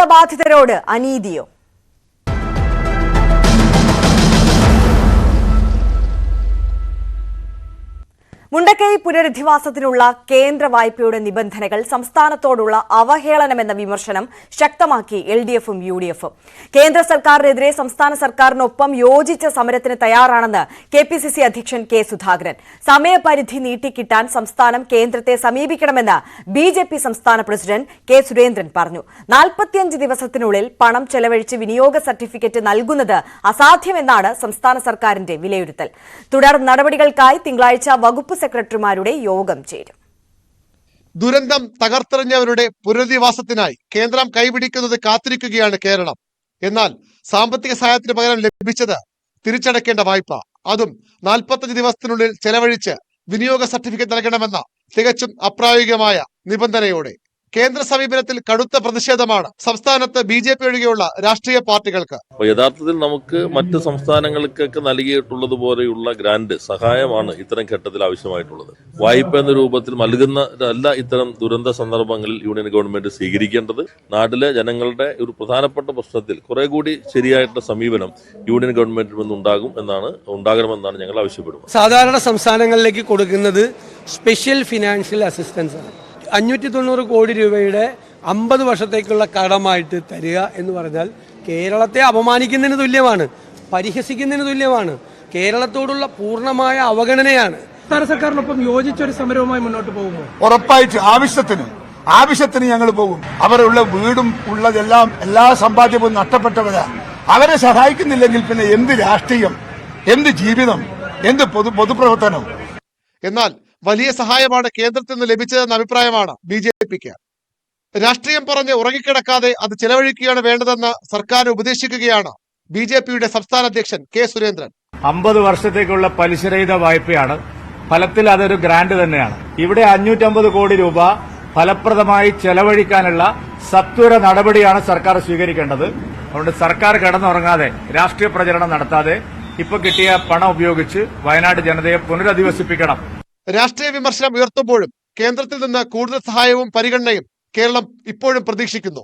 ദുരന്തബാധിതരോട് അനീതിയോ? മുണ്ടക്കൈ പുനരധിവാസത്തിനുള്ള കേന്ദ്ര വായ്പയുടെ നിബന്ധനകൾ സംസ്ഥാനത്തോടുള്ള അവഹേളനമെന്ന വിമർശനം ശക്തമാക്കി LDFും UDFും. കേന്ദ്ര സർക്കാരിനെതിരെ സംസ്ഥാന സർക്കാരിനൊപ്പം യോജിച്ച സമരത്തിന് തയ്യാറാണെന്ന് KPCC അധ്യക്ഷൻ K. സുധാകരൻ. സമയപരിധി നീട്ടിക്കിട്ടാൻ സംസ്ഥാനം കേന്ദ്രത്തെ സമീപിക്കണമെന്ന് BJP സംസ്ഥാന പ്രസിഡന്റ് K. സുരേന്ദ്രൻ പറഞ്ഞു. 45 ദിവസത്തിനുള്ളിൽ പണം ചെലവഴിച്ച് വിനിയോഗ സർട്ടിഫിക്കറ്റ് നൽകുന്നത് അസാധ്യമെന്നാണ് സംസ്ഥാന സർക്കാരിന്റെ വിലയിരുത്തൽ. തുടർ നടപടികൾക്കായി തിങ്കളാഴ്ച വകുപ്പ് സെക്രട്ടറിമാരുടെ യോഗം ചേരും. ദുരന്തം തകർത്തെറിഞ്ഞവരുടെ പുനരധിവാസത്തിനായി കേന്ദ്രം കൈപിടിക്കുന്നത് കാത്തിരിക്കുകയാണ് കേരളം. എന്നാൽ സാമ്പത്തിക സഹായത്തിന് പകരം ലഭിച്ചത് തിരിച്ചടക്കേണ്ട വായ്പ, അതും 45 ദിവസത്തിനുള്ളിൽ ചെലവഴിച്ച് വിനിയോഗ സർട്ടിഫിക്കറ്റ് നൽകണമെന്ന തികച്ചും അപ്രായോഗികമായ നിബന്ധനയോടെ. കേന്ദ്ര സമീപനത്തിൽ കടുത്ത പ്രതിഷേധമാണ് സംസ്ഥാനത്ത് BJP ഒഴികെയുള്ള രാഷ്ട്രീയ പാർട്ടികൾക്ക്. യഥാർത്ഥത്തിൽ നമുക്ക് മറ്റ് സംസ്ഥാനങ്ങൾക്കൊക്കെ നൽകിയിട്ടുള്ളതുപോലെയുള്ള ഗ്രാന്റ് സഹായമാണ് ഇത്തരം ഘട്ടത്തിൽ ആവശ്യമായിട്ടുള്ളത്. വായ്പ എന്ന രൂപത്തിൽ നൽകുന്നതല്ല ഇത്തരം ദുരന്ത സന്ദർഭങ്ങളിൽ യൂണിയൻ ഗവൺമെന്റ് സ്വീകരിക്കേണ്ടത്. നാട്ടിലെ ജനങ്ങളുടെ ഒരു പ്രധാനപ്പെട്ട പ്രശ്നത്തിൽ കുറെ കൂടി ശരിയായിട്ടുള്ള സമീപനം യൂണിയൻ ഗവൺമെന്റിൽ നിന്ന് ഉണ്ടാകണമെന്നാണ് ഞങ്ങൾ ആവശ്യപ്പെടുന്നത്. സാധാരണ സംസ്ഥാനങ്ങളിലേക്ക് കൊടുക്കുന്നത് സ്പെഷ്യൽ ഫിനാൻഷ്യൽ അസിസ്റ്റൻസ് ആണ്. 590 കോടി രൂപയുടെ 50 വർഷത്തേക്കുള്ള കടമായിട്ട് തരിക എന്ന് പറഞ്ഞാൽ കേരളത്തെ അപമാനിക്കുന്നതിന് തുല്യമാണ്, പരിഹസിക്കുന്നതിന് തുല്യമാണ്, കേരളത്തോടുള്ള പൂർണ്ണമായ അവഗണനയാണ്. സംസ്ഥാന സർക്കാരിനൊപ്പം യോജിച്ചൊരു സമരവുമായി മുന്നോട്ട് പോകുമ്പോൾ ഉറപ്പായിട്ട് ആവശ്യത്തിന് ഞങ്ങൾ പോകും. അവരുള്ള വീടും ഉള്ളതെല്ലാം എല്ലാ സമ്പാദ്യവും നഷ്ടപ്പെട്ടവരാ. അവരെ സഹായിക്കുന്നില്ലെങ്കിൽ പിന്നെ എന്ത് രാഷ്ട്രീയം, എന്ത് ജീവിതം, എന്ത് പൊതുപ്രവർത്തനം? എന്നാൽ വലിയ സഹായമാണ് കേന്ദ്രത്തിൽ നിന്ന് ലഭിച്ചതെന്ന അഭിപ്രായമാണ് BJPക്ക്. രാഷ്ട്രീയം പറഞ്ഞ് ഉറങ്ങിക്കിടക്കാതെ അത് ചെലവഴിക്കുകയാണ് വേണ്ടതെന്ന് സർക്കാർ ഉപദേശിക്കുകയാണ് BJPയുടെ സംസ്ഥാന അധ്യക്ഷൻ K. സുരേന്ദ്രൻ. 50 വർഷത്തേക്കുള്ള പലിശരഹിത വായ്പയാണ്. ഫലത്തിൽ അതൊരു ഗ്രാന്റ് തന്നെയാണ്. ഇവിടെ 550 കോടി രൂപ ഫലപ്രദമായി ചെലവഴിക്കാനുള്ള സത്വര നടപടിയാണ് സർക്കാർ സ്വീകരിക്കേണ്ടത്. അതുകൊണ്ട് സർക്കാർ കിടന്നുറങ്ങാതെ രാഷ്ട്രീയ പ്രചരണം നടത്താതെ ഇപ്പൊ കിട്ടിയ പണം ഉപയോഗിച്ച് വയനാട് ജനതയെ പുനരധിവസിപ്പിക്കണം. രാഷ്ട്രീയ വിമർശനം ഉയർത്തുമ്പോഴും കേന്ദ്രത്തിൽ നിന്ന് കൂടുതൽ സഹായവും പരിഗണനയും കേരളം ഇപ്പോഴും പ്രതീക്ഷിക്കുന്നു.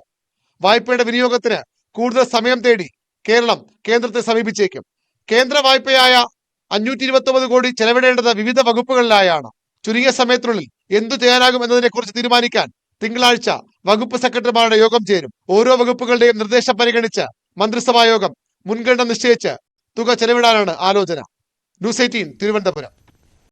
വായ്പയുടെ വിനിയോഗത്തിന് കൂടുതൽ സമയം തേടി കേരളം കേന്ദ്രത്തെ സമീപിച്ചേക്കും. കേന്ദ്ര വായ്പയായ 529 കോടി ചെലവിടേണ്ടത് വിവിധ വകുപ്പുകളിലായാണ്. ചുരുങ്ങിയ സമയത്തിനുള്ളിൽ എന്തു ചെയ്യാനാകും എന്നതിനെക്കുറിച്ച് തീരുമാനിക്കാൻ തിങ്കളാഴ്ച വകുപ്പ് സെക്രട്ടറിമാരുടെ യോഗം ചേരും. ഓരോ വകുപ്പുകളുടെയും നിർദ്ദേശം പരിഗണിച്ച് മന്ത്രിസഭാ യോഗം മുൻഗണന നിശ്ചയിച്ച് തുക ചെലവിടാനാണ് ആലോചന. ന്യൂസ് 18 തിരുവനന്തപുരം.